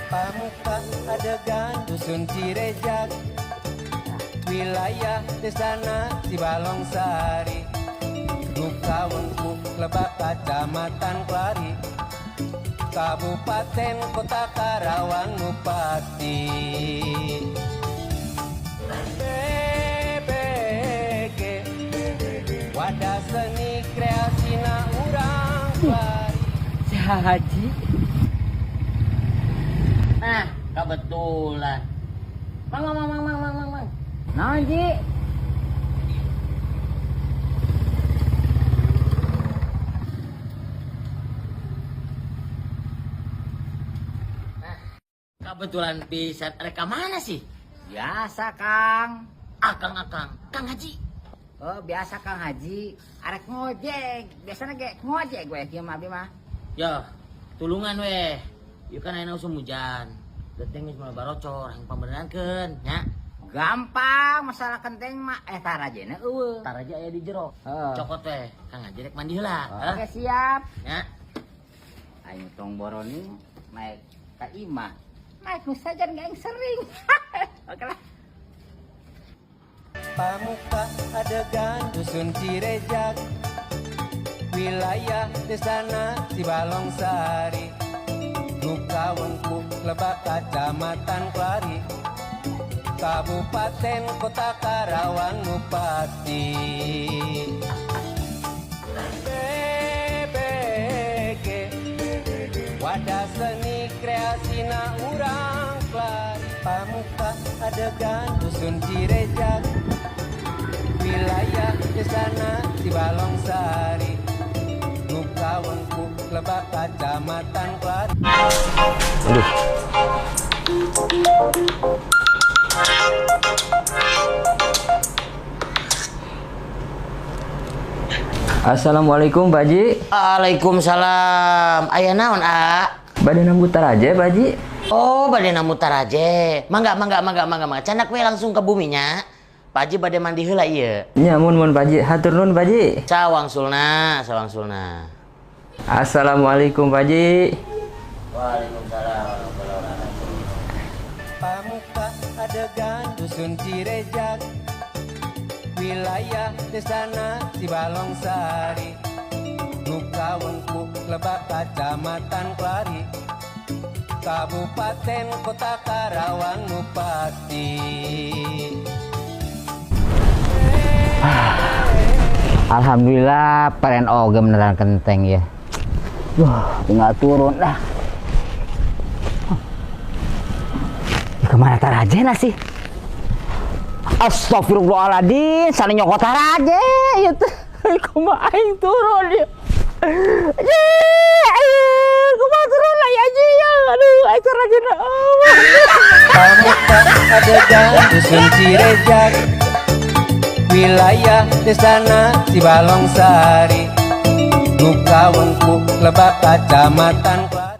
Pamuka adegan dusun Cirejak, wilayah Desana Cibalong Sari, Lukawengku Lebak Kecamatan Klari, Kabupaten Kota Karawang Bupati. BBG Wadah Seni Kreasina Urang Klari. Haji. Nah, kebetulan. Mang. Naon, Ji? Nah, kebetulan bisa reka mana sih? Biasa, Kang. Akang, Kang Haji. Oh, biasa Kang Haji. Arek ngojek. Biasanya ge ngojek gue kieu mah abdi mah. Ya, tulungan weh. Ieu kan ayeuna usum hujan. Genteng geus mulai barocor, hayang pambenerankeun, nya. Gampang, masalah kenteng mah tarajena eueuh. Entar aja aya di jero. Heeh. Cokot weh, Kang Haji rek mandi heula. Oke, siap. Nya. Aing tong boroni naik ka imah. Naik nu sajan ge aing sering. Oke lah. Pamuka adegan dusun Cirejak, wilayah Desana Cibalong Sari, Lukawengku Lebak Kecamatan Klari, Kabupaten Kota Karawang Bupati. BBG Wadah Seni Kreasina Urang Klari, Pamuka adegan dusun Cirejak, wilayah Desana Cibalong Sari, Lukawengku Lebak Kecamatan Klari. Aduh. Assalamualaikum Pak Ji. Waalaikumsalam. Aya naon, A? Bade namutar aja Pak Ji. Oh, bade namutar aja. Mangga. Canak we langsung ke buminya. Pak Haji bade mandi heula ieu. Nya mun Pak Ji, hatur nuhun Pak Ji. Sawang sulna. Assalamualaikum Pak Ji. Waalaikumsalam. Pamuka adegan dusun Cirejak, wilayah Desana Cibalong Sari, Lukawengku Lebak Kecamatan Klari, Kabupaten Kota Karawang Bupati. Alhamdulillah paren oge beneran kenteng ya. Tinggal turun dah. Kemana tarajena sih? Astagfirullahaladzim, sana nyokot taraje ya teh. Kumaha aing turun ya. Kumaha turun lah ya Ji ya. Aduh, aing tarajena. Pamuka adegan dusun Cirejak, wilayah Desana Cibalong Sari, Lukawengku Lebak Kecamatan